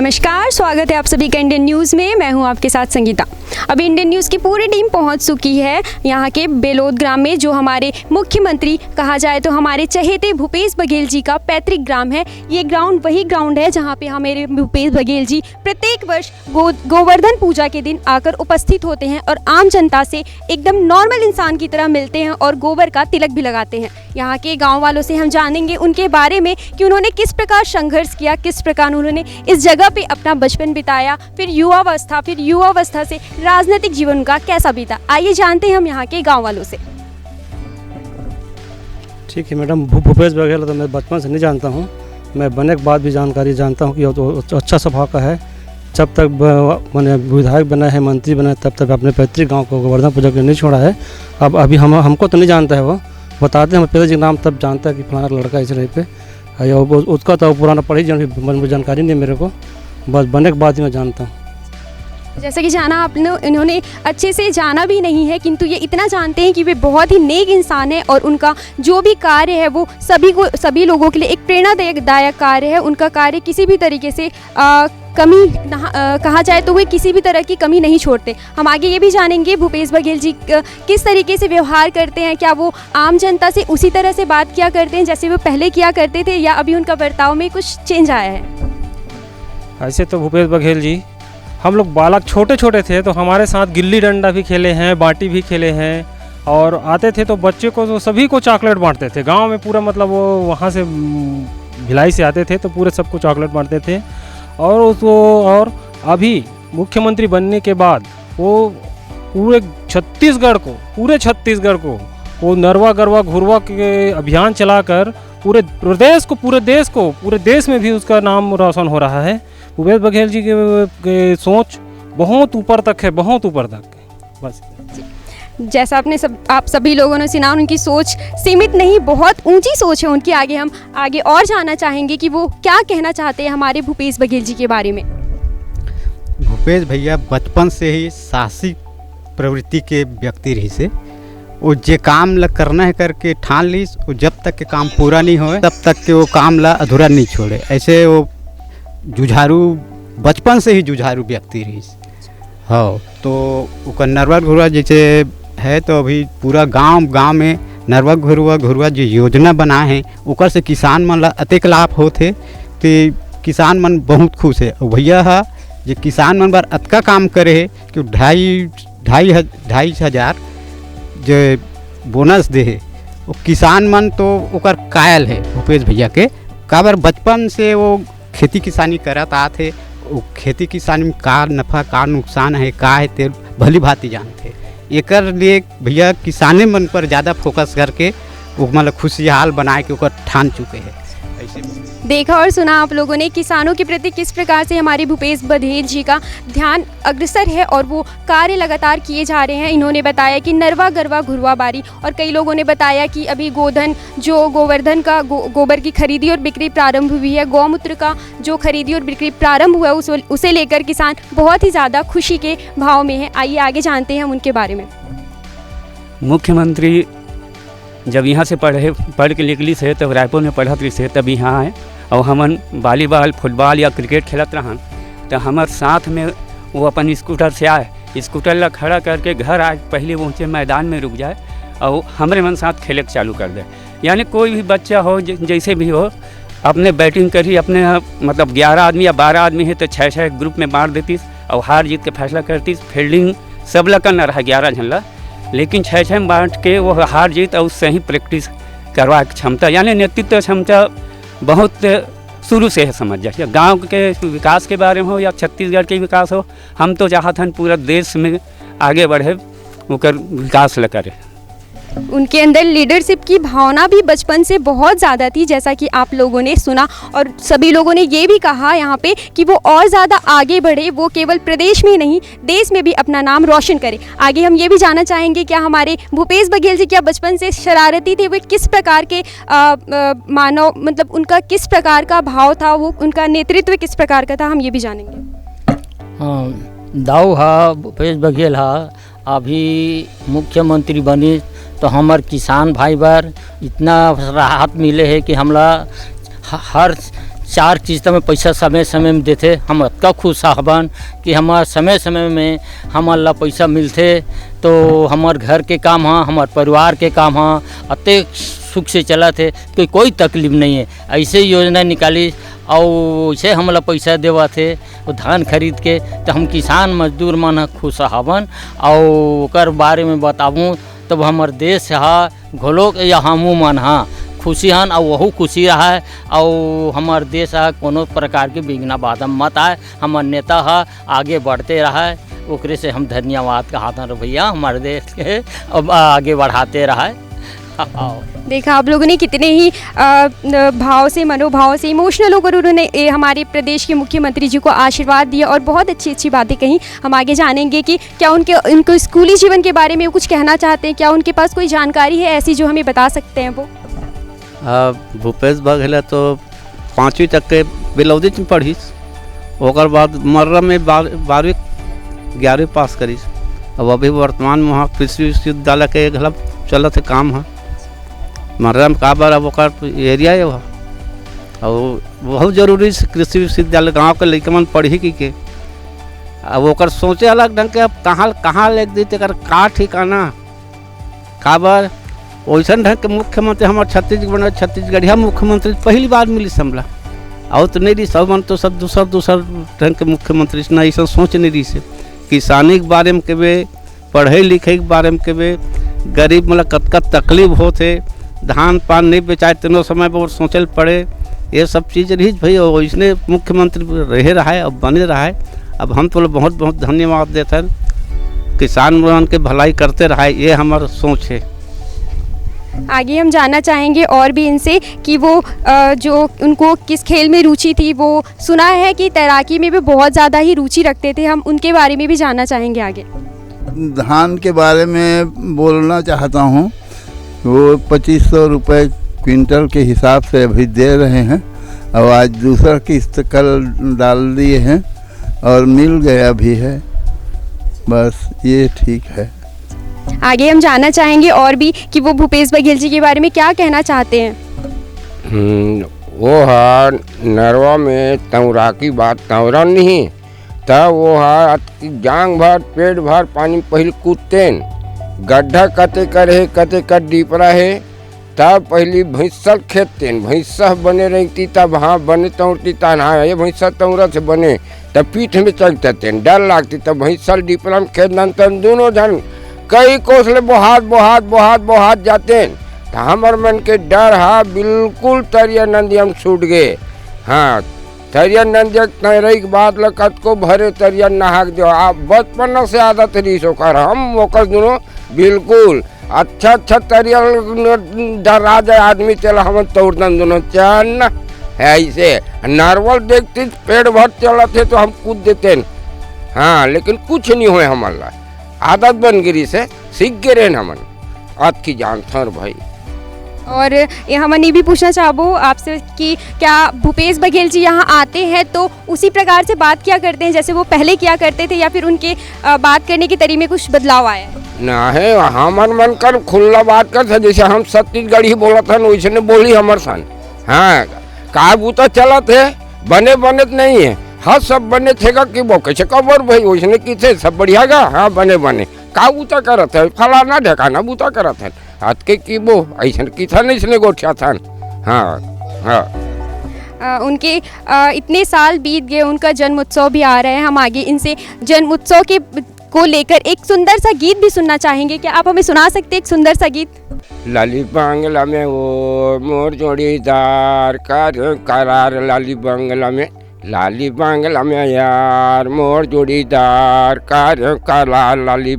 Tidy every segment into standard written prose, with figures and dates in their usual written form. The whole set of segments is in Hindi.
नमस्कार, स्वागत है आप सभी का इंडियन न्यूज़ में। मैं हूं आपके साथ संगीता। अभी इंडियन न्यूज़ की पूरी टीम पहुंच चुकी है यहां के बेलोद ग्राम में, जो हमारे मुख्यमंत्री कहा जाए तो हमारे चहेते भूपेश बघेल जी का पैतृक ग्राम है। ये ग्राउंड वही ग्राउंड है जहां पे हमारे भूपेश बघेल जी प्रत्येक वर्ष गोवर्धन पूजा के दिन आकर उपस्थित होते हैं और आम जनता से एकदम नॉर्मल इंसान की तरह मिलते हैं और गोबर का तिलक भी लगाते हैं। यहाँ के गाँव वालों से हम जानेंगे उनके बारे में कि उन्होंने किस प्रकार संघर्ष किया, किस प्रकार उन्होंने इस जगह पे अपना बचपन बिताया, फिर युवावस्था से राजनीतिक जीवन का कैसा बीता। आइए जानते हैं हम यहाँ के गांव वालों से। ठीक है मैडम, भूपेश बघेल तो मैं बचपन से नहीं जानता हूँ। मैं बनने के बाद भी जानकारी जानता हूँ कि वो तो अच्छा स्वभाव का है। जब तक मैंने विधायक बना है, मंत्री बना है, तब तक अपने पैतृक गाँव को गोवर्धन पूजा के नहीं छोड़ा है। अब अभी हमको तो नहीं जानता है, वो बताते हैं हम पिताजी नाम तब जानता है कि फलाना लड़का इस रहे पे। उसका तो पुराना पढ़ी जानकारी नहीं मेरे को, बस बनने के बाद ही मैं जानता हूँ। जैसे कि जाना आपने, इन्होंने अच्छे से जाना भी नहीं है, किंतु ये इतना जानते हैं कि वे बहुत ही नेक इंसान है और उनका जो भी कार्य है वो सभी लोगों के लिए एक प्रेरणादायक कार्य है। उनका कार्य किसी भी तरीके से कमी कहा जाए तो वे किसी भी तरह की कमी नहीं छोड़ते। हम आगे ये भी जानेंगे भूपेश बघेल जी किस तरीके से व्यवहार करते हैं, क्या वो आम जनता से उसी तरह से बात किया करते हैं जैसे वो पहले किया करते थे, या अभी उनका बर्ताव में कुछ चेंज आया है। ऐसे तो भूपेश बघेल जी, हम लोग बालक छोटे छोटे थे तो हमारे साथ गिल्ली डंडा भी खेले हैं, बाटी भी खेले हैं, और आते थे तो बच्चे को तो सभी को चॉकलेट बांटते थे गांव में पूरा। मतलब वो वहाँ से भिलाई से आते थे तो पूरे सबको चॉकलेट बांटते थे। और अभी मुख्यमंत्री बनने के बाद वो पूरे छत्तीसगढ़ को वो नरवा गरवा घुरवा के अभियान चलाकर पूरे देश में भी उसका नाम रोशन हो रहा है। भूपेश बघेल जी के सोच बहुत ऊपर तक है, बस। जैसा आप सभी लोगों ने सुना, उनकी सोच सीमित नहीं, बहुत ऊंची सोच है उनकी। हम आगे और जानना चाहेंगे कि वो क्या कहना चाहते हैं हमारे भूपेश बघेल जी के बारे में। भूपेश भैया बचपन से ही साहसी प्रवृत्ति के व्यक्ति रही से वो जे काम ला करना है करके ठान ली, वो जब तक के काम पूरा नहीं हो तब तक के वो काम ला अधूरा नहीं छोड़े। ऐसे वो जुझारू, बचपन से ही जुझारू व्यक्ति रही। हाँ, तो उसका नरवा घुरवा जैसे है तो अभी पूरा गांव में नरवा घुरवा जो योजना बना है ओकर से किसान मन ला अतेक लाभ होते कि किसान मन बहुत खुश है। और भैया हा जो किसान मन बार अतका काम करे है कि 2,500 जो बोनस दे है, वो किसान मन तो ओकर कायल है भूपेश भैया के। काबर बचपन से वो खेती किसानी करत आते, वो खेती किसानी में का नफ़ा का नुकसान है का है ते भली भांति जानते। एकर लिए भैया किसाने मन पर ज़्यादा फोकस करके वो मतलब खुशहाल बनाए के ओकर ठान चुके हैं। ऐसे देखा और सुना आप लोगों ने किसानों के प्रति किस प्रकार से हमारे भूपेश बघेल जी का ध्यान अग्रसर है और वो कार्य लगातार किए जा रहे हैं। इन्होंने बताया कि नरवा गरवा घुरवा बारी, और कई लोगों ने बताया कि अभी गोवर्धन का गोबर की खरीदी और बिक्री प्रारंभ हुई है। गौमूत्र का जो खरीदी और बिक्री प्रारंभ हुआ है उसे लेकर किसान बहुत ही ज़्यादा खुशी के भाव में है। आइए आगे जानते हैं हम उनके बारे में। मुख्यमंत्री जब यहाँ से पढ़ के निकली से तब रायपुर में पढ़त रही से तब यहाँ आए और हमन वॉलीबॉल फुटबॉल या क्रिकेट खेलत रहन तो हमारे साथ में वो अपन स्कूटर से आए, स्कूटर ला खड़ा करके घर आए, पहले वो ऊँचे मैदान में रुक जाए और हमारे मन साथ खेले चालू कर दे। यानी कोई भी बच्चा हो जैसे भी हो, अपने बैटिंग करी, अपने मतलब 11 आदमी या 12 आदमी है तो 6-6 ग्रुप में बांट देती और हार जीत के फैसला करती। फील्डिंग सब लगा न रहा 11 झंडा, लेकिन 6-6 में बांट के वो हार जीत और उससे ही प्रैक्टिस करवा क्षमता, यानी नेतृत्व क्षमता बहुत शुरू से है। समझ जाइए, गांव के विकास के बारे में हो या छत्तीसगढ़ के विकास हो, हम तो चाहते हैं पूरा देश में आगे बढ़े, उनका विकास ल करे। उनके अंदर लीडरशिप की भावना भी बचपन से बहुत ज़्यादा थी, जैसा कि आप लोगों ने सुना। और सभी लोगों ने ये भी कहा यहाँ पे कि वो और ज़्यादा आगे बढ़े, वो केवल प्रदेश में नहीं देश में भी अपना नाम रोशन करे। आगे हम ये भी जानना चाहेंगे क्या हमारे भूपेश बघेल जी क्या बचपन से शरारती थे, वे किस प्रकार के मानव, मतलब उनका किस प्रकार का भाव था, वो उनका नेतृत्व किस प्रकार का था, हम ये भी जानेंगे। हाँ, दाऊ हा भूपेश बघेल हा अभी मुख्यमंत्री बने तो हमार किसान भाई बार इतना राहत मिले है कि हमला हर 4 किस्त में पैसा समय समय में देते। हम अतका खुश हवन कि हमार समय समय में हमार ला पैसा मिलते, तो हमार घर के काम हाँ, हमार परिवार के काम हाँ, अतः सुख से चला थे, कोई तकलीफ नहीं है। ऐसे योजना निकाली और वैसे हमला पैसा देवा थे वो धान खरीद के, तो हम किसान मजदूर मन खुश हवन। और ओकर बारे में बताऊँ तब हमार देश हा घोलोक या हमू मन हाँ खुशी हन और वहू खुशी रहा है। और हमार देश हा कोनो प्रकार के विघ्न बाधा मत आए, हमार नेता हा आगे बढ़ते रहा है, ओकरे से हम धन्यवाद कहते हैं भैया हमारे देश के अब आगे बढ़ाते रहा है। देखा आप लोगों ने कितने ही भाव से, मनोभाव से, इमोशनल होकर उन्होंने हमारे प्रदेश के मुख्यमंत्री जी को आशीर्वाद दिया और बहुत अच्छी अच्छी बातें कही। हम आगे जानेंगे कि क्या उनको स्कूली जीवन के बारे में कुछ कहना चाहते हैं, क्या उनके पास कोई जानकारी है ऐसी जो हमें बता सकते हैं वो। भूपेश बघेल तो 5वीं तक के बेलौदी में पढ़ी, ओकर बाद मर्रा में 12वीं 11वीं पास करी। अब अभी वर्तमान में वहाँ कृषि विश्वविद्यालय के मतलब चलत काम है मर्रा में का बार। अब ओकर एरिया है वहाँ और बहुत जरूरी कृषि विश्वविद्यालय गाँव के लड़कन पढ़ी के। अब ओकर सोचे अलग ढंग के, अब कहाँ ले देते का ठिकाना का बार। वैसा ढंग के मुख्यमंत्री हमारे छत्तीसगढ़िया मुख्यमंत्री पहली बार मिली समला और तो नहीं रही। सब मन तो सब दूसर ढंग के मुख्यमंत्री ना ऐसा सोच नहीं रही से। किसानी के बारे में केवे, पढ़े लिखे के बारे में केवे, गरीब मतलब कत तकलीफ होते, धान पान नहीं बेचाए तीनों समय पर सोचल पड़े, ये सब चीज़ रही भाई। और इसने मुख्यमंत्री रहे रहा है और बने रहा है। अब हम तो बहुत बहुत धन्यवाद देते हैं, किसान मन के भलाई करते रहा है, ये हमारा सोच है। आगे हम जानना चाहेंगे और भी इनसे कि वो जो उनको किस खेल में रुचि थी। वो सुना है कि तैराकी में भी बहुत ज़्यादा ही रुचि रखते थे, हम उनके बारे में भी जानना चाहेंगे आगे। धान के बारे में बोलना चाहता हूँ। वो 2500 रुपये क्विंटल के हिसाब से अभी दे रहे हैं और आज दूसरा किस्त कल डाल दिए हैं और मिल गया भी है, बस ये ठीक है। आगे हम जानना चाहेंगे और भी कि वो भूपेश बघेल जी के बारे में क्या कहना चाहते हैं। वो है नरवा में तौरा की बात तौरा नहीं तब वो है जांग भर पेट भर पानी पहले कूदतेन, गड्ढा कते करे कते कर डीपरा है, तब पहली भैंसा खेततेन, भैंसा बने रहती तब हाँ बने तौरती तन हाँ ये भैंसा तौरा से बने तब पीठ में चलते डर लगती तब भैंसा डीपरा में खेत तब दोनों जन कई कोसले बोहात जाते हैं। तो हमार मन के डर हा बिल्कुल तरिया नंदी हम छूट गए। हाँ तरिया नंदिया तैरई के बाद लकत को भरे तरिया नहाक दो। आप बचपन से आदत रही सोकर हम ओकर दोनों बिल्कुल अच्छा तरिया डरा जाए आदमी चला हम तोड़न दोनों चन ऐसे नॉर्मल देखते पेड़ भर चला थे तो हम कूद देते। हाँ लेकिन कुछ नहीं हुए हमारा आदत बन गिरी से सीख गए हमन आज की जान थर भाई। और ये हमन ये भी पूछना चाहबो आपसे कि क्या भूपेश बघेल जी यहाँ आते हैं तो उसी प्रकार से बात किया करते हैं जैसे वो पहले किया करते थे, या फिर उनके बात करने के तरीके में कुछ बदलाव आया है? ना है हमन मन कर खुला बात कर था, जैसे हम छत्तीसगढ़ी बोला था वैसे ने बोली हमार सन। हाँ का बूता चला थे बने नहीं है, हाँ सब बने थे कि वो कैसे कबर भाई वैसे की थे सब बढ़िया गा। हाँ बने का बूता करत है फलाना ढकाना बूता करत है आज के वो ऐसा की था नहीं इसने गोठिया था। हाँ उनके इतने साल बीत गए, उनका जन्म उत्सव भी आ रहा है। हम आगे इनसे जन्म उत्सव के को लेकर एक सुंदर सा गीत भी सुनना चाहेंगे, क्या आप हमें सुना सकते हैं एक सुंदर सा गीत? लाली बांग्ला में वो मोर जोड़ीदार करार लाली बांग्ला में यार मोर जोड़ीदार करार लाली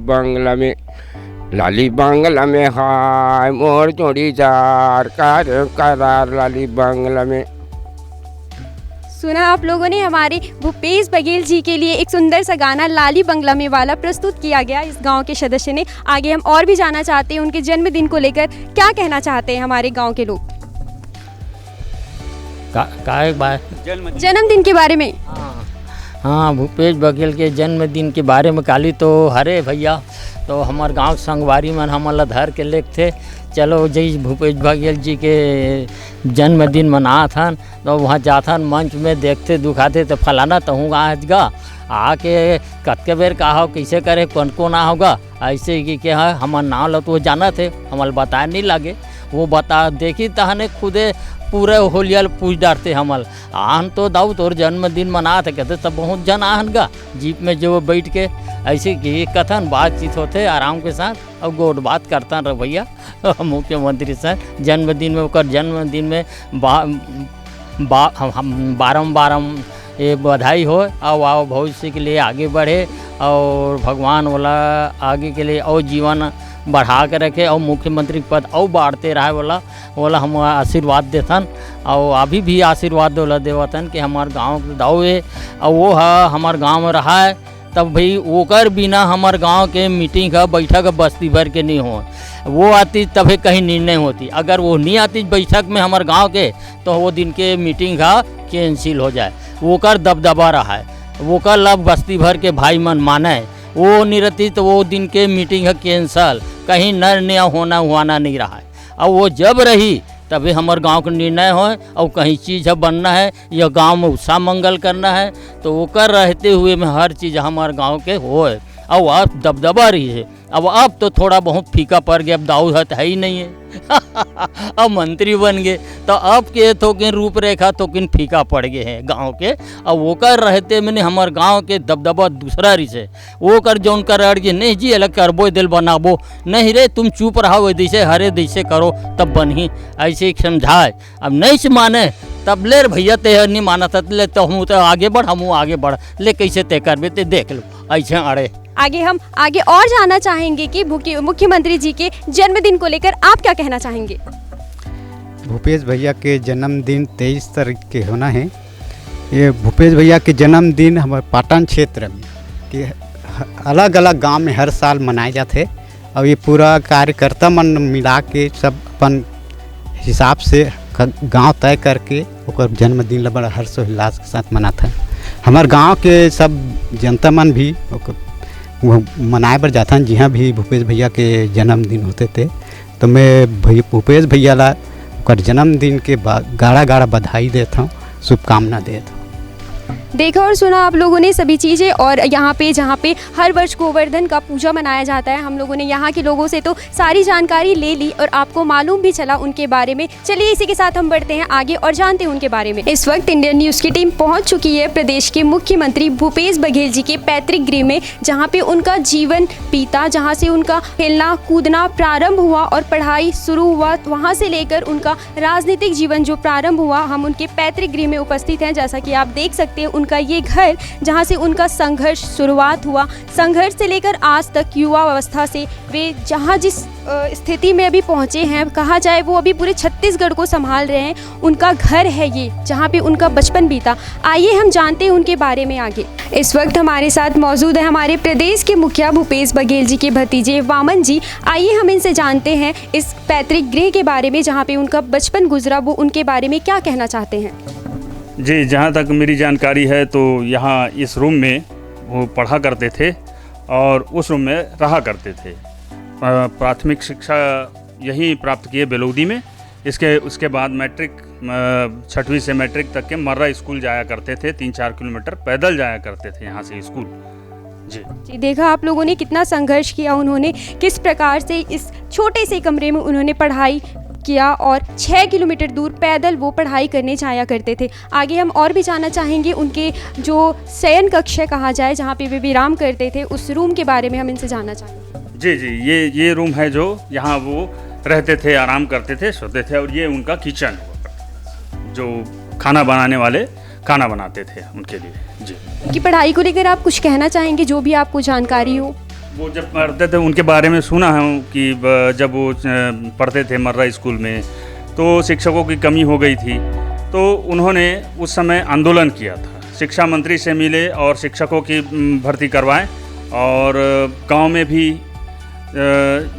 बांग्ला में हाय मोर जोड़ीदार करार लाली बांग्ला में। सुना आप लोगों ने, हमारे भूपेश बघेल जी के लिए एक सुंदर सा गाना लाली बंगला में वाला प्रस्तुत किया गया इस गांव के सदस्य ने। आगे हम और भी जानना चाहते हैं उनके जन्मदिन को लेकर क्या कहना चाहते हैं हमारे गांव के लोग। जन्मदिन के बारे में। हाँ भूपेश बघेल के जन्मदिन के बारे में काली तो हरे भैया तो हमारे गांव संगवारी मन हमला धर के लेक थे चलो जी भूपेश बघेल जी के जन्मदिन मना था तो वहाँ जाथन मंच में देखते दुखाते तो फलाना तो हूँ आज गा आके कतके बेर कहा कैसे करे कौन को ना होगा ऐसे कि क्या है हमार नाम लो तो वो जाना थे हमारे बताए नहीं लगे वो बता देखी तहने खुदे पूरे होलियल पूछ डारते हमल आन तो दाऊ तोर जन्मदिन मना थे कहते सब बहुत जन आहन गा जीप में जो बैठ के ऐसे कि कथन बातचीत होते आराम के साथ और गोड बात करता रह भैया मुख्यमंत्री सर जन्मदिन में ओकर जन्मदिन में बारम्बार ये बधाई हो और आओ भविष्य के लिए आगे बढ़े और भगवान वाला आगे के लिए और जीवन बढ़ा के रखे और मुख्यमंत्री पद और बढ़ते रहे वाला हम आशीर्वाद देथन और अभी भी आशीर्वाद वाला देवतन कि हमारे गांव के दाऊ है और वो है हमारे गांव में रहा है तब भाई ओकर बिना हमारे गांव के मीटिंग का बैठक बस्ती भर के नहीं हो वो आती तभी कहीं निर्णय होती अगर वो नहीं आती बैठक में हमारे गांव के तो वो दिन के मीटिंग का कैंसिल हो जाए वो कर दबदबा रहा है वो कर लब बस्ती भर के भाई मन माने वो नहीं रहती तो वो दिन के मीटिंग है कैंसल कहीं निर्णय होना हुआना नहीं रहा है और वो जब रही तभी हमारे गांव का निर्णय हो और कहीं चीज़ बनना है या गांव में उत्साह मंगल करना है तो वो कर रहते हुए में हर चीज़ हमारे गांव के होए और अब दबदबा रही है अब तो थोड़ा बहुत फीका पड़ गया अब दाऊद है ही नहीं है अब मंत्री बन गए तो अब के तो किन रूपरेखा तो किन फीका पड़ गए हैं गांव के अब वो कर रहते मैंने हमारे गांव के दबदबा दूसरा रही से वो कर जो उनका रह गए नहीं जी अलग करबो दिल बनाबो नहीं रे तुम चुप रहो जैसे हरे जैसे करो तब बनी ऐसे समझाए अब नहीं से माने तब ले भैया ते नहीं माना था ले तो हम तो आगे बढ़ हम आगे बढ़ ले कैसे तय करबे ते देख लो ऐसे अड़े हम आगे और जानना चाहेंगे कि मुख्यमंत्री जी के जन्मदिन को लेकर आप क्या कहना चाहेंगे। भूपेश भैया के जन्मदिन 23 तारीख के होना है। ये भूपेश भैया के जन्मदिन हमारे पाटन क्षेत्र में कि अलग अलग गांव में हर साल मनाए जाते और ये पूरा कार्यकर्ता मन मिला के सब अपन हिसाब से गांव तय करके ओकर जन्मदिन ला बड़ा हर्षोल्लास के साथ मनाता है। हमारे गांव के सब जनता मन भी वो मनाए पर जाता जहाँ भी भूपेश भैया के जन्मदिन होते थे तो मैं भूपेश भैया ला ओकर जन्मदिन के गाढ़ा गाढ़ा बधाई देता हूँ शुभकामना देता हूँ। देखा और सुना आप लोगों ने सभी चीज़ें और यहाँ पे जहाँ पे हर वर्ष गोवर्धन का पूजा मनाया जाता है हम लोगों ने यहाँ के लोगों से तो सारी जानकारी ले ली और आपको मालूम भी चला उनके बारे में। चलिए इसी के साथ हम बढ़ते हैं आगे और जानते हैं उनके बारे में। इस वक्त इंडियन न्यूज़ की टीम पहुँच चुकी है प्रदेश के मुख्यमंत्री भूपेश बघेल जी के पैतृक गृह में जहाँ पे उनका जीवन बीता, जहाँ से उनका खेलना कूदना प्रारंभ हुआ और पढ़ाई शुरू हुआ, वहाँ से लेकर उनका राजनीतिक जीवन जो प्रारंभ हुआ। हम उनके पैतृक गृह में उपस्थित हैं। जैसा कि आप देख सकते हैं उनका ये घर जहां से उनका संघर्ष शुरुआत हुआ, संघर्ष से लेकर आज तक युवा अवस्था से वे जहां जिस स्थिति में अभी पहुंचे हैं, कहा जाए वो अभी पूरे छत्तीसगढ़ को संभाल रहे हैं। उनका घर है ये जहां पे उनका बचपन बीता। आइए हम जानते हैं उनके बारे में आगे। इस वक्त हमारे साथ मौजूद है हमारे प्रदेश के मुखिया भूपेश बघेल जी के भतीजे वामन जी। आइए हम इनसे जानते हैं इस पैतृक गृह के बारे में जहाँ पे उनका बचपन गुजरा, वो उनके बारे में क्या कहना चाहते हैं। जी, जहाँ तक मेरी जानकारी है तो यहाँ इस रूम में वो पढ़ा करते थे और उस रूम में रहा करते थे। प्राथमिक शिक्षा यहीं प्राप्त किए बेलौदी में। उसके बाद मैट्रिक 6वीं से मैट्रिक तक के मर्रा स्कूल जाया करते थे। 3-4 किलोमीटर पैदल जाया करते थे यहाँ से स्कूल। जी, देखा आप लोगों ने कितना संघर्ष किया, उन्होंने किस प्रकार से इस छोटे से कमरे में उन्होंने पढ़ाई किया और 6 किलोमीटर दूर पैदल वो पढ़ाई करने जाया करते थे। आगे हम और भी जानना चाहेंगे उनके जो शयन कक्ष कहा जाए जहाँ पे वे विराम करते थे, उस रूम के बारे में हम इनसे जानना चाहेंगे। जी, ये रूम है जो यहाँ वो रहते थे, आराम करते थे, सोते थे। और ये उनका किचन जो खाना बनाने वाले खाना बनाते थे उनके लिए। जी, उनकी पढ़ाई को लेकर आप कुछ कहना चाहेंगे, जो भी आपको जानकारी हो। वो जब पढ़ते थे उनके बारे में सुना है कि जब वो पढ़ते थे मर्रा स्कूल में तो शिक्षकों की कमी हो गई थी, तो उन्होंने उस समय आंदोलन किया था। शिक्षा मंत्री से मिले और शिक्षकों की भर्ती करवाएं। और गांव में भी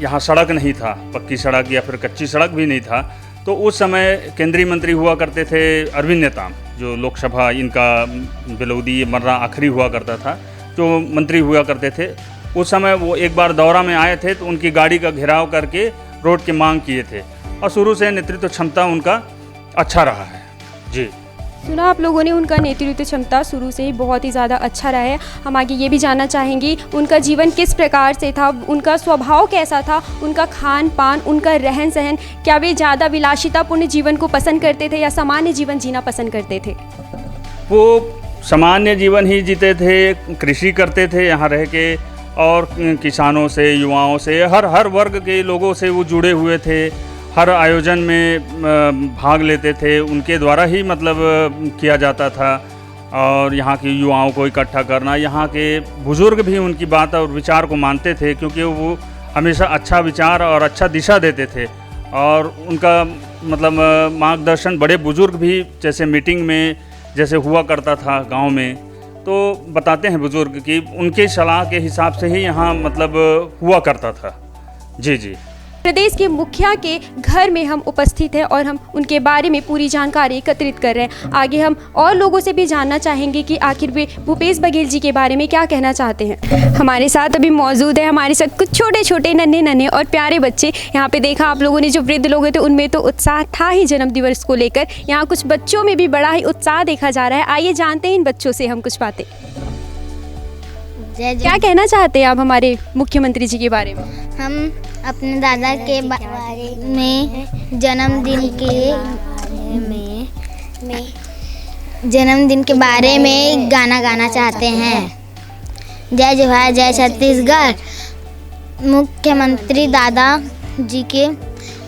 यहाँ सड़क नहीं था, पक्की सड़क या फिर कच्ची सड़क भी नहीं था। तो उस समय केंद्रीय मंत्री हुआ करते थे अरविंद नेताम, जो लोकसभा इनका बेलौदी मर्रा आखिरी हुआ करता था, जो मंत्री हुआ करते थे। उस समय वो एक बार दौरा में आए थे तो उनकी गाड़ी का घेराव करके रोड की मांग किए थे और शुरू से नेतृत्व क्षमता उनका अच्छा रहा है। जी, सुना आप लोगों ने, उनका नेतृत्व क्षमता शुरू से ही बहुत ही ज़्यादा अच्छा रहा है। हम आगे ये भी जानना चाहेंगे उनका जीवन किस प्रकार से था, उनका स्वभाव कैसा था, उनका खान पान, उनका रहन सहन, क्या वे ज़्यादा विलासितापूर्ण जीवन को पसंद करते थे या सामान्य जीवन जीना पसंद करते थे? वो सामान्य जीवन ही जीते थे, कृषि करते थे यहाँ रह के और किसानों से, युवाओं से, हर वर्ग के लोगों से वो जुड़े हुए थे। हर आयोजन में भाग लेते थे, उनके द्वारा ही मतलब किया जाता था। और यहाँ के युवाओं को इकट्ठा करना, यहाँ के बुज़ुर्ग भी उनकी बात और विचार को मानते थे क्योंकि वो हमेशा अच्छा विचार और अच्छा दिशा देते थे। और उनका मतलब मार्गदर्शन बड़े बुज़ुर्ग भी, जैसे मीटिंग में जैसे हुआ करता था गांव में, तो बताते हैं बुज़ुर्ग कि उनके सलाह के हिसाब से ही यहाँ मतलब हुआ करता था। जी जी। प्रदेश के मुखिया के घर में हम उपस्थित हैं और हम उनके बारे में पूरी जानकारी एकत्रित कर रहे हैं। आगे हम और लोगों से भी जानना चाहेंगे कि आखिर वे भूपेश बघेल जी के बारे में क्या कहना चाहते हैं। हमारे साथ अभी मौजूद है हमारे साथ कुछ छोटे छोटे नन्हे और प्यारे बच्चे। यहाँ पे देखा आप लोगों ने, जो वृद्ध लोग हैं तो उनमें तो उत्साह था ही जन्म दिवस को लेकर। यहाँ कुछ बच्चों में भी बड़ा ही उत्साह देखा जा रहा है। आइए जानते हैं इन बच्चों से हम कुछ बातें। क्या कहना चाहते हैं आप हमारे मुख्यमंत्री जी के बारे में? हम अपने दादा के बारे में जन्मदिन के बारे में गाना गाना चाहते हैं। जय जवाहर जय छत्तीसगढ़। मुख्यमंत्री दादा जी के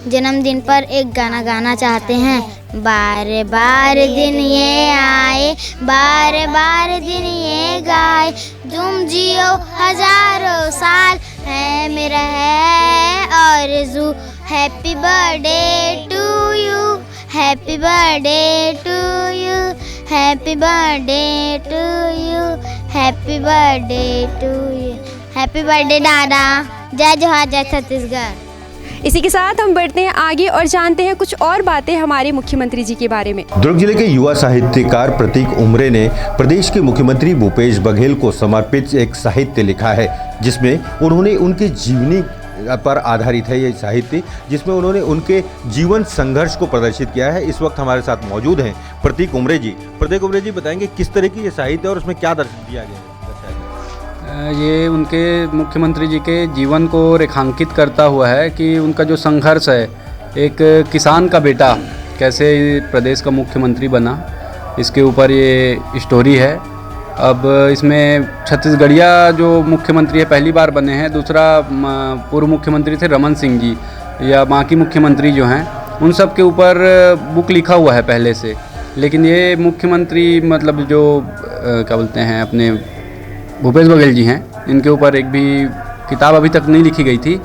जन्मदिन पर एक गाना गाना चाहते हैं। बार बार दिन ये आए, बार बार दिन ये गाए, तुम जियो हजारों साल, है मेरा है आरज़ू। Happy birthday to you, happy birthday to you, happy birthday to you, happy birthday to you, happy birthday दादा। जय जवाहर जय छत्तीसगढ़। इसी के साथ हम बढ़ते हैं आगे और जानते हैं कुछ और बातें हमारे मुख्यमंत्री जी के बारे में। दुर्ग जिले के युवा साहित्यकार प्रतीक उमरे ने प्रदेश के मुख्यमंत्री भूपेश बघेल को समर्पित एक साहित्य लिखा है, जिसमें उन्होंने उनकी जीवनी पर आधारित है ये साहित्य, जिसमें उन्होंने उनके जीवन संघर्ष को प्रदर्शित किया है। इस वक्त हमारे साथ मौजूद हैं प्रतीक उमरे जी। प्रतीक उमरे जी बताएंगे किस तरह की ये साहित्य और उसमें क्या दर्शन दिया गया है? ये उनके मुख्यमंत्री जी के जीवन को रेखांकित करता हुआ है कि उनका जो संघर्ष है, एक किसान का बेटा कैसे प्रदेश का मुख्यमंत्री बना, इसके ऊपर ये स्टोरी है। अब इसमें छत्तीसगढ़िया जो मुख्यमंत्री है पहली बार बने हैं, दूसरा पूर्व मुख्यमंत्री थे रमन सिंह जी या बाकी मुख्यमंत्री जो हैं, उन सब के ऊपर बुक लिखा हुआ है पहले से। लेकिन ये मुख्यमंत्री मतलब जो क्या बोलते हैं अपने भूपेश बघेल जी हैं, इनके ऊपर एक भी किताब अभी तक नहीं लिखी गई थी।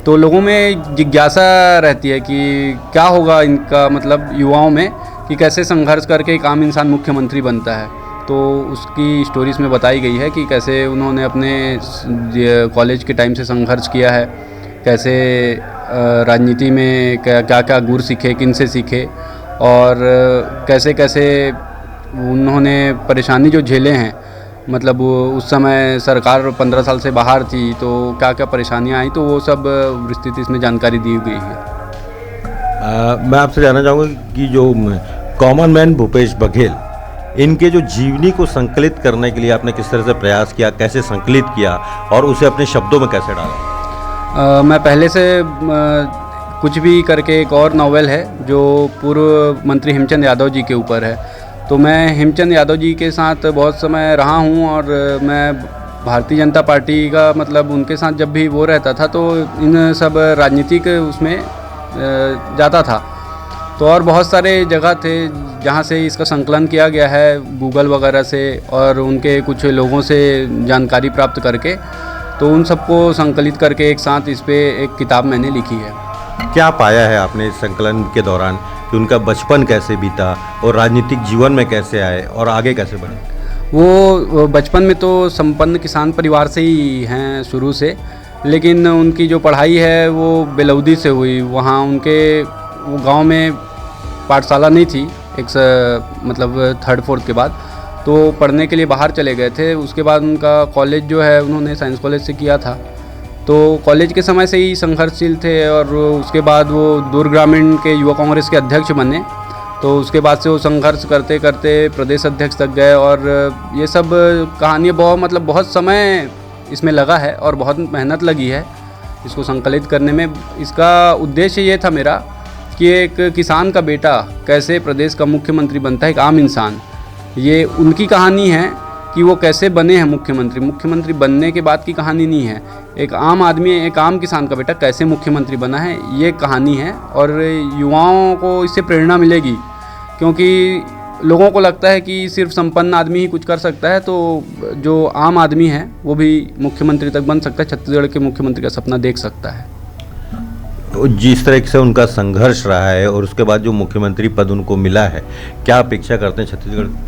तो लोगों में जिज्ञासा रहती है कि क्या होगा इनका मतलब युवाओं में, कि कैसे संघर्ष करके एक आम इंसान मुख्यमंत्री बनता है। तो उसकी स्टोरीज में बताई गई है कि कैसे उन्होंने अपने कॉलेज के टाइम से संघर्ष किया है, कैसे राजनीति में क्या क्या गुर सीखे, किन से सीखे, और कैसे कैसे उन्होंने परेशानी जो झेले हैं। मतलब उस समय सरकार 15 साल से बाहर थी, तो क्या क्या परेशानियां आई, तो वो सब विस्तृत इसमें जानकारी दी गई है। मैं आपसे जानना चाहूँगा कि जो कॉमन मैन भूपेश बघेल, इनके जो जीवनी को संकलित करने के लिए आपने किस तरह से प्रयास किया, कैसे संकलित किया और उसे अपने शब्दों में कैसे डाला? मैं पहले से कुछ भी करके एक और नावल है जो पूर्व मंत्री हेमचंद यादव जी के ऊपर है। तो मैं हेमचंद यादव जी के साथ बहुत समय रहा हूँ और मैं भारतीय जनता पार्टी का मतलब उनके साथ जब भी वो रहता था तो इन सब राजनीतिक उसमें जाता था। तो और बहुत सारे जगह थे जहाँ से इसका संकलन किया गया है, गूगल वगैरह से और उनके कुछ लोगों से जानकारी प्राप्त करके, तो उन सबको संकलित करके एक साथ इस पे एक किताब मैंने लिखी है। क्या पाया है आपने इस संकलन के दौरान कि उनका बचपन कैसे बीता और राजनीतिक जीवन में कैसे आए और आगे कैसे बढ़े? वो बचपन में तो संपन्न किसान परिवार से ही हैं शुरू से, लेकिन उनकी जो पढ़ाई है वो बेलौदी से हुई। वहाँ उनके गांव में पाठशाला नहीं थी, मतलब 3rd 4th के बाद, तो पढ़ने के लिए बाहर चले गए थे। उसके बाद उनका कॉलेज जो है उन्होंने साइंस कॉलेज से किया था। तो कॉलेज के समय से ही संघर्षशील थे और उसके बाद वो दुर्ग ग्रामीण के युवा कांग्रेस के अध्यक्ष बने। तो उसके बाद से वो संघर्ष करते करते प्रदेश अध्यक्ष तक गए और ये सब कहानी बहुत समय इसमें लगा है और बहुत मेहनत लगी है इसको संकलित करने में। इसका उद्देश्य ये था मेरा कि एक किसान का बेटा कैसे प्रदेश का मुख्यमंत्री बनता है, एक आम इंसान। ये उनकी कहानी है कि वो कैसे बने हैं मुख्यमंत्री। मुख्यमंत्री बनने के बाद की कहानी नहीं है, एक आम आदमी, एक आम किसान का बेटा कैसे मुख्यमंत्री बना है, ये कहानी है। और युवाओं को इससे प्रेरणा मिलेगी क्योंकि लोगों को लगता है कि सिर्फ संपन्न आदमी ही कुछ कर सकता है, तो जो आम आदमी है वो भी मुख्यमंत्री तक बन सकता है, छत्तीसगढ़ के मुख्यमंत्री का सपना देख सकता है। जिस तरह से उनका संघर्ष रहा है और उसके बाद जो मुख्यमंत्री पद उनको मिला है, क्या अपेक्षा करते हैं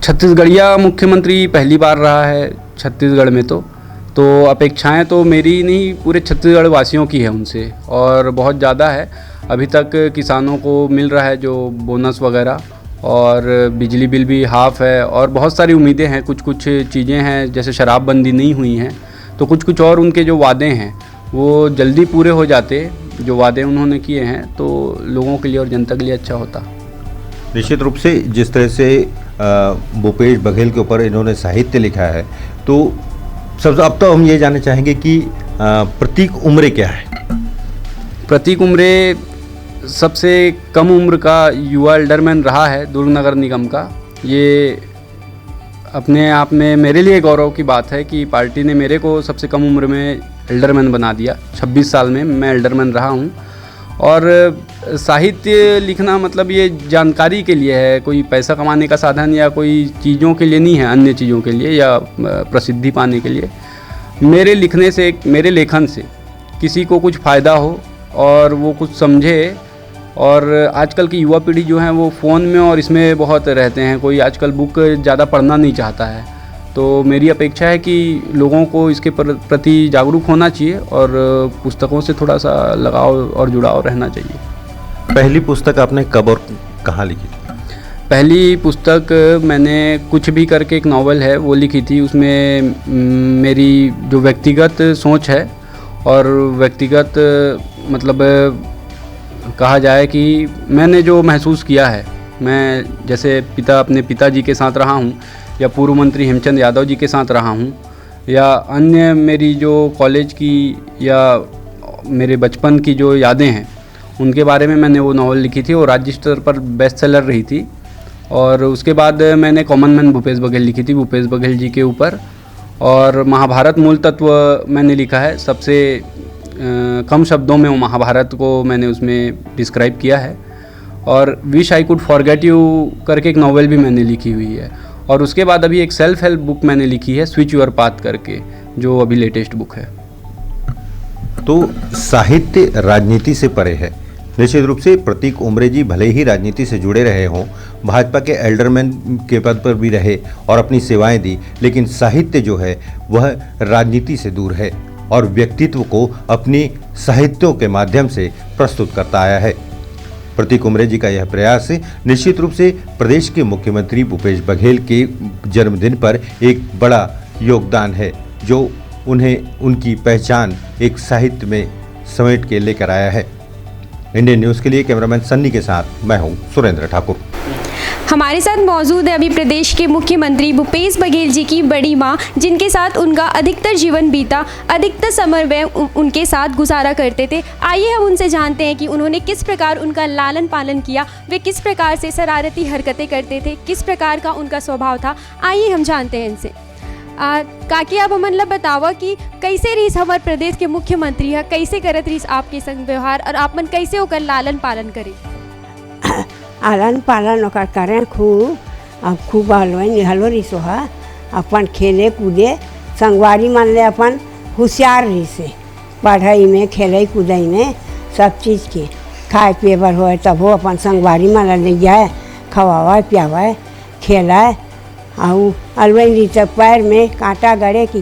छत्तीसगढ़िया मुख्यमंत्री पहली बार रहा है छत्तीसगढ़ में, तो अपेक्षाएं तो मेरी नहीं, पूरे छत्तीसगढ़ वासियों की है उनसे, और बहुत ज़्यादा है। अभी तक किसानों को मिल रहा है जो बोनस वगैरह, और बिजली बिल भी हाफ है, और बहुत सारी उम्मीदें हैं। कुछ कुछ चीज़ें हैं, जैसे शराबबंदी नहीं हुई हैं, तो कुछ कुछ और उनके जो वादे हैं वो जल्दी पूरे हो जाते, जो वादे उन्होंने किए हैं, तो लोगों के लिए और जनता के लिए अच्छा होता। निश्चित रूप से जिस तरह से भूपेश बघेल के ऊपर इन्होंने साहित्य लिखा है, तो सबसे अब तो हम ये जानना चाहेंगे कि प्रतीक उम्रे क्या है? प्रतीक उम्रे सबसे कम उम्र का युवा एल्डरमैन रहा है दुर्ग नगर निगम का। ये अपने आप में मेरे लिए गौरव की बात है कि पार्टी ने मेरे को सबसे कम उम्र में एल्डरमैन बना दिया। 26 साल में मैं एल्डरमैन रहा हूँ। और साहित्य लिखना मतलब ये जानकारी के लिए है, कोई पैसा कमाने का साधन या कोई चीज़ों के लिए नहीं है, अन्य चीज़ों के लिए या प्रसिद्धि पाने के लिए। मेरे लिखने से, मेरे लेखन से किसी को कुछ फ़ायदा हो और वो कुछ समझे। और आजकल की युवा पीढ़ी जो है वो फ़ोन में और इसमें बहुत रहते हैं, कोई आजकल बुक ज़्यादा पढ़ना नहीं चाहता है। तो मेरी अपेक्षा है कि लोगों को इसके प्रति जागरूक होना चाहिए और पुस्तकों से थोड़ा सा लगाव और जुड़ाव रहना चाहिए। पहली पुस्तक आपने कब और कहाँ लिखी थी? पहली पुस्तक मैंने कुछ भी करके एक नावल है वो लिखी थी। उसमें मेरी जो व्यक्तिगत सोच है और व्यक्तिगत मतलब कहा जाए कि मैंने जो महसूस किया है, मैं जैसे अपने पिताजी के साथ रहा हूँ, या पूर्व मंत्री हेमचंद यादव जी के साथ रहा हूँ, या अन्य मेरी जो कॉलेज की या मेरे बचपन की जो यादें हैं उनके बारे में मैंने वो नावल लिखी थी और राज्य स्तर पर बेस्ट सेलर रही थी। और उसके बाद मैंने कॉमन मैन भूपेश बघेल लिखी थी, भूपेश बघेल जी के ऊपर। और महाभारत मूल तत्व मैंने लिखा है, सबसे कम शब्दों में वो महाभारत को मैंने उसमें डिस्क्राइब किया है। और wish I could forget you करके एक नावल भी मैंने लिखी हुई है। और उसके बाद अभी एक सेल्फ हेल्प बुक मैंने लिखी है, स्विच योर पाथ करके, जो अभी लेटेस्ट बुक है। तो साहित्य राजनीति से परे है। निश्चित रूप से प्रतीक उम्रे जी भले ही राजनीति से जुड़े रहे हों, भाजपा के एल्डरमैन के पद पर भी रहे और अपनी सेवाएं दी, लेकिन साहित्य जो है वह राजनीति से दूर है और व्यक्तित्व को अपनी साहित्यों के माध्यम से प्रस्तुत करता आया है। प्रतीक उम्रे जी का यह प्रयास निश्चित रूप से प्रदेश के मुख्यमंत्री भूपेश बघेल के जन्मदिन पर एक बड़ा योगदान है, जो उन्हें उनकी पहचान एक साहित्य में समेट के लेकर आया है। इंडियन न्यूज़ के लिए कैमरामैन सन्नी के साथ मैं हूं सुरेंद्र ठाकुर। हमारे साथ मौजूद है अभी प्रदेश के मुख्यमंत्री भूपेश बघेल जी की बड़ी माँ, जिनके साथ उनका अधिकतर जीवन बीता, अधिकतर समय वे उनके साथ गुजारा करते थे। आइए हम उनसे जानते हैं कि उन्होंने किस प्रकार उनका लालन पालन किया, वे किस प्रकार से शरारती हरकतें करते थे, किस प्रकार का उनका स्वभाव था। आइए हम जानते हैं इनसे। काकी आप हमन ला बतावा कि कैसे रहीस हमारे प्रदेश के मुख्यमंत्री है, कैसे करत रहीस आपके संग व्यवहार और आप मन कैसे ओकर लालन पालन करे? आलन पालन ओकर करें खूब हलवाई निहलो रिसो है, अपन खेले कूदे संगवारी मान ले अपन होशियार रही से, पढ़ाई में खेले कूदे में सब चीज़ के खाए पिए बर हो तब वो अपन संगवारी मान ले जाए, खवाए पियावाए खेलाए। और अलवई रही तब पैर में कांटा गड़े कि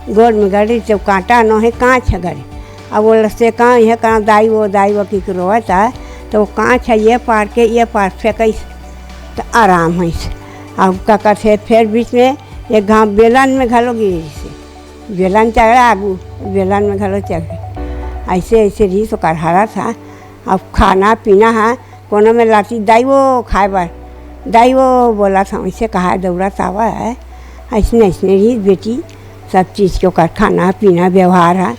गोड़ में गड़े जब कांटा न है काँच है गड़े। अब वो रस्ते कहाँ है कहाँ दाई वो की रोता है तो काँच है ये पार फेंक तो आराम है। अब का करते फिर बीच में एक घाव बेलन में घलो गिरी से बेलन चढ़ा आगू बेलन में घलो चढ़ ऐसे ऐसे रही तो करहारा था। अब खाना पीना है कोनो में लाती दाई वो खाए बार दाई वो बोला था वैसे कहा दौड़ा तावा है ऐसने ऐसने रही बेटी सब चीज़ के ओकर खाना पीना व्यवहार है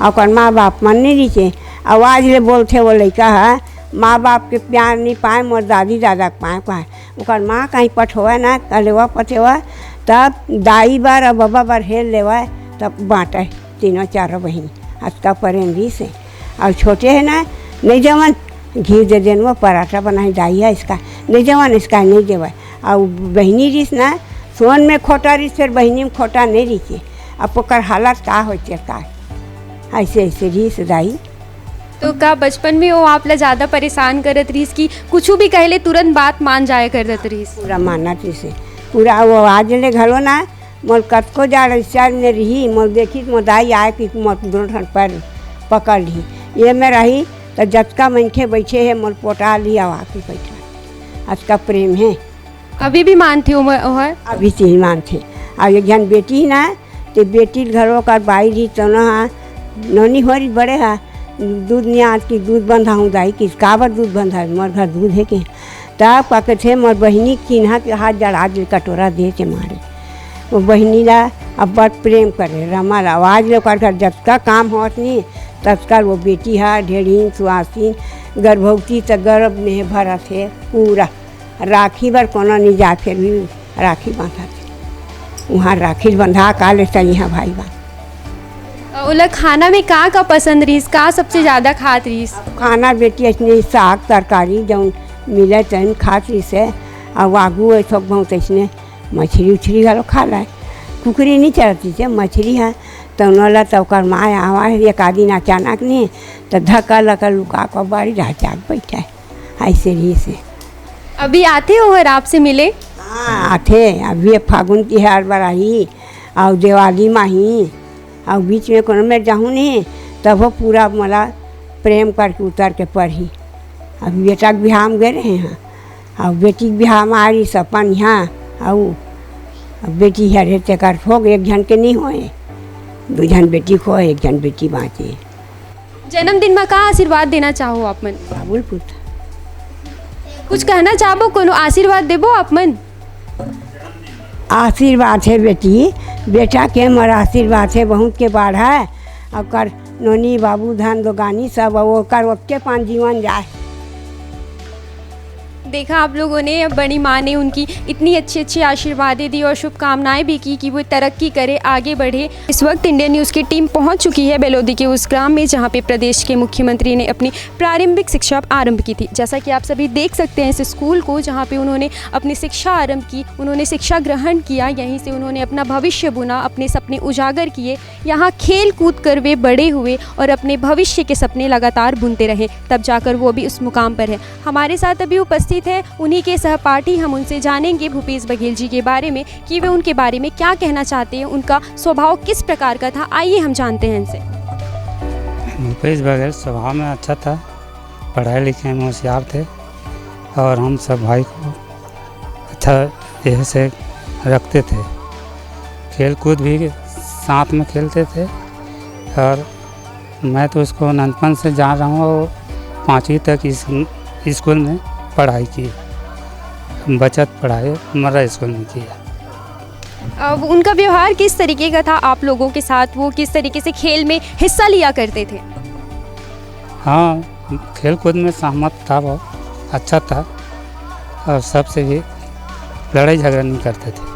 और माँ बाप मन नहीं रही आवाज़ ले बोलते वो लड़का है माँ बाप के प्यार नहीं पाए मोर दादी दादा के पाए ओकर माँ कहीं पठवा ना कलेवा पठेवा तब दाई बार और बाबा बार हेल लेवा तब बाँटे तीनों चारों बहन उसका प्रेम भी से और छोटे है ना नहीं जवन घी दे देन वो पराठा बनाई दाई है इसका नहीं जवन इसका नहीं देवा और बहनी रिस ना सोन में खोटा रिस फिर बहनी में खोटा नहीं रिसे अब ओकर हालत का होते का ऐसे ऐसे रिस दाई। तो का बचपन में वो आप ला ज़्यादा परेशान करत रहीस कि कुछ भी कहले तुरंत बात मान जाया करत रहीस? पूरा माना से पूरा वो आज ले घलो ना मोल कतको जा रही में रही मोल देखी मोर दाई आए कि मोर दोनों पर पकड़ ली ये में रही तो जतका मनखे बैठे है मोल पोटा लिया आके बैठा उसका प्रेम है। अभी भी मानते हो और अभी से ही मानते और एक जन बेटी ना तो बेटी घरों का बाई रही तो ना नोनी हो रही बड़े है दूध नहीं आज की दूध बंधा हूँ दाई किस काबर दूध बंधा मोर घर दूध है के तब पके थे मोर बहनी किन्हा के हाथ जड़ा दिल कटोरा दे के मारे वो बहनी ला अब बड़ प्रेम करे रमल आवाज़ ले कर जब का काम होत नहीं तत्काल वो बेटी है ढेड़ीन सुहासीन गर्भवती तक गर्भ में भरा थे पूरा राखी बर कोनो नहीं जा फिर भी राखी बांधा थे वहाँ राखी बंधा का ले यहाँ भाई बा ओला खाना में का पसंद रहीस का सबसे ज़्यादा खात रहीस? खाना बेटी ऐसने साग तरकारी जौन मिले तन खात रही से और आगू ऐसा बहुत ऐसने मछली उछली घलो खा लाए कुकरी नहीं चढ़ती से मछली है तो उन्होंने तो कर माँ आवा एक आदि अचानक नहीं तो धक्का लगा लुका को बाड़ी रह जाग बैठा है ऐसे रही से। अभी आते हो और आपसे मिले? हाँ आते अभी फागुन तिहार बराही और दिवाली माही और बीच में कोनो में जाऊँ नहीं तब वो पूरा मला प्रेम करके उतर के पढ़ी। अब बेटा के बिहार में गए रहे हैं और बेटी के बिहार में आ रही सपन यहाँ और बेटी हरे तेकर हो एक जन के नहीं होए दो जन बेटी को एक जन बेटी बाँचे। जन्मदिन में का आशीर्वाद देना चाहो आप मन? बाबुल पुत्र कुछ कहना चाहो कोनो आशीर्वाद देबो आप मन? आशीर्वाद है बेटी बेटा के मर आशीर्वाद है बहुत के बाढ़ है अब कर नोनी बाबू धन दोगानी सब वो कर ओके पान जीवन जाए। देखा आप लोगों ने बड़ी माँ ने उनकी इतनी अच्छी आशीर्वादें दी और शुभकामनाएं भी की कि वो तरक्की करे आगे बढ़े। इस वक्त इंडियन न्यूज़ की टीम पहुंच चुकी है बेलोदी के उस ग्राम में जहां पे प्रदेश के मुख्यमंत्री ने अपनी प्रारंभिक शिक्षा आरंभ की थी। जैसा कि आप सभी देख सकते हैं इस स्कूल को जहां पे उन्होंने अपनी शिक्षा आरंभ की, उन्होंने शिक्षा ग्रहण किया, यहीं से उन्होंने अपना भविष्य बुना, अपने सपने उजागर किए। यहाँ खेल कूद कर वे बड़े हुए और अपने भविष्य के सपने लगातार बुनते रहे, तब जाकर वो अभी उस मुकाम पर है। हमारे साथ अभी उपस्थित है उन्हीं के सहपाठी, हम उनसे जानेंगे भूपेश बघेल जी के बारे में कि वे उनके बारे में क्या कहना चाहते हैं, उनका स्वभाव किस प्रकार का था। आइए हम जानते हैं इनसे। भूपेश बघेल स्वभाव में अच्छा था, पढ़ाई लिखाई में होशियार थे और हम सब भाई को अच्छा यह से रखते थे। खेल कूद भी साथ में खेलते थे और मैं तो उसको नंदपन से जान रहा हूँ और 5वीं तक इस स्कूल में पढ़ाई की, बचत पढ़ाई मर्रा स्कूल में किया। अब उनका व्यवहार किस तरीके का था आप लोगों के साथ? वो किस तरीके से खेल में हिस्सा लिया करते थे? हाँ, खेल कूद में सहमत था, वो अच्छा था और सबसे भी लड़ाई झगड़ा नहीं करते थे।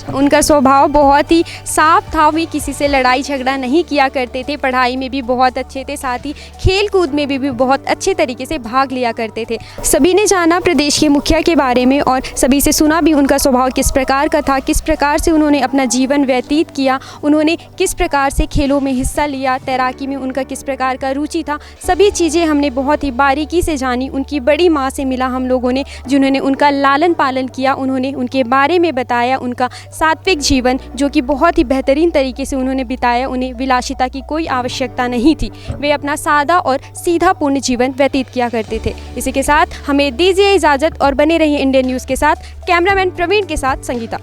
उनका स्वभाव बहुत ही साफ था, वे किसी से लड़ाई झगड़ा नहीं किया करते थे, पढ़ाई में भी बहुत अच्छे थे, साथ ही खेल कूद में भी बहुत अच्छे तरीके से भाग लिया करते थे। सभी ने जाना प्रदेश के मुखिया के बारे में और सभी से सुना भी उनका स्वभाव किस प्रकार का था, किस प्रकार से उन्होंने अपना जीवन व्यतीत किया, उन्होंने किस प्रकार से खेलों में हिस्सा लिया, तैराकी में उनका किस प्रकार का रुचि था। सभी चीज़ें हमने बहुत ही बारीकी से जानी। उनकी बड़ी माँ से मिला हम लोगों ने, जिन्होंने उनका लालन पालन किया, उन्होंने उनके बारे में बताया, उनका सात्विक जीवन जो कि बहुत ही बेहतरीन तरीके से उन्होंने बिताया। उन्हें विलासिता की कोई आवश्यकता नहीं थी, वे अपना सादा और सीधा पूर्ण जीवन व्यतीत किया करते थे। इसी के साथ हमें दीजिए इजाज़त और बने रहिए इंडियन न्यूज़ के साथ। कैमरामैन प्रवीण के साथ संगीता।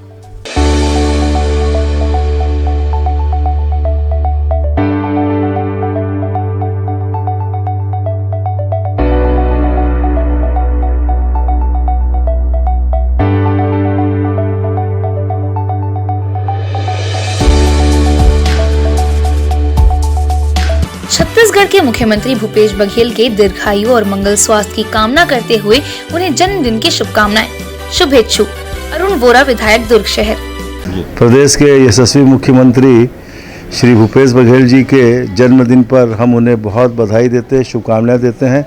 के मुख्यमंत्री भूपेश बघेल के दीर्घायु और मंगल स्वास्थ्य की कामना करते हुए उन्हें जन्मदिन की शुभकामनाएं। शुभेच्छु अरुण वोरा, विधायक दुर्ग शहर। प्रदेश के यशस्वी मुख्यमंत्री श्री भूपेश बघेल जी के जन्मदिन पर हम उन्हें बहुत बधाई देते हैं, शुभकामनाएं देते हैं।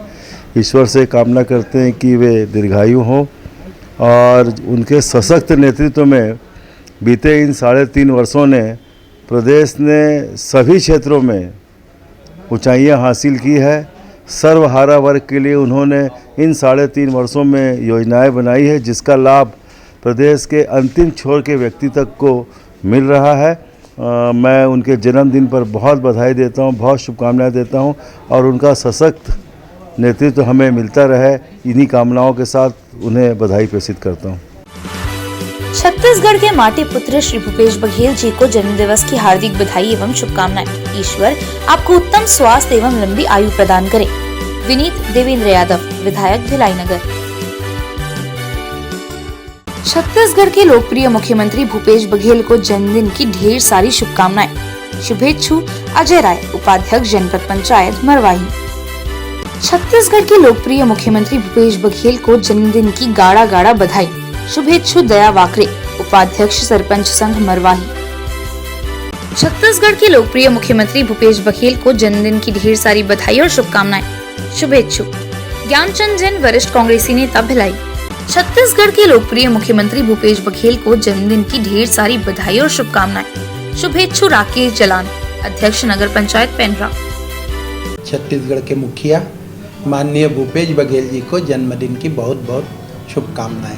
ईश्वर से कामना करते हैं कि वे दीर्घायु हों और उनके सशक्त नेतृत्व में बीते इन 3.5 वर्षों ने प्रदेश ने सभी क्षेत्रों में ऊंचाइयां हासिल की है। सर्वहारा वर्ग के लिए उन्होंने इन 3.5 वर्षों में योजनाएं बनाई है, जिसका लाभ प्रदेश के अंतिम छोर के व्यक्ति तक को मिल रहा है। मैं उनके जन्मदिन पर बहुत बधाई देता हूं, बहुत शुभकामनाएं देता हूं और उनका सशक्त नेतृत्व हमें मिलता रहे, इन्हीं कामनाओं के साथ उन्हें बधाई प्रेषित करता हूं। छत्तीसगढ़ के माटी पुत्र श्री भूपेश बघेल जी को जन्मदिवस की हार्दिक बधाई एवं शुभकामनाएं। ईश्वर आपको उत्तम स्वास्थ्य एवं लंबी आयु प्रदान करे। विनीत देवेंद्र यादव, विधायक भिलाई नगर। छत्तीसगढ़ के लोकप्रिय मुख्यमंत्री भूपेश बघेल को जन्मदिन की ढेर सारी शुभकामनाएं। शुभेच्छु अजय राय, उपाध्यक्ष जनपद पंचायत मरवाही। छत्तीसगढ़ के लोकप्रिय मुख्यमंत्री भूपेश बघेल को जन्मदिन की गाड़ा गाड़ा बधाई। शुभेच्छु दया वाकरे, उपाध्यक्ष सरपंच संघ मरवाही। छत्तीसगढ़ के लोकप्रिय मुख्यमंत्री भूपेश बघेल को जन्मदिन की ढेर सारी बधाई और शुभकामनाएं। शुभेच्छु ज्ञानचंद जैन, वरिष्ठ कांग्रेसी नेता भिलाई। छत्तीसगढ़ के लोकप्रिय मुख्यमंत्री भूपेश बघेल को जन्मदिन की ढेर सारी बधाई और शुभकामनाएं। शुभेच्छु राकेश जलान, अध्यक्ष नगर पंचायत पेंड्रा। छत्तीसगढ़ के मुखिया माननीय भूपेश बघेल जी को जन्मदिन की बहुत बहुत शुभकामनाएं।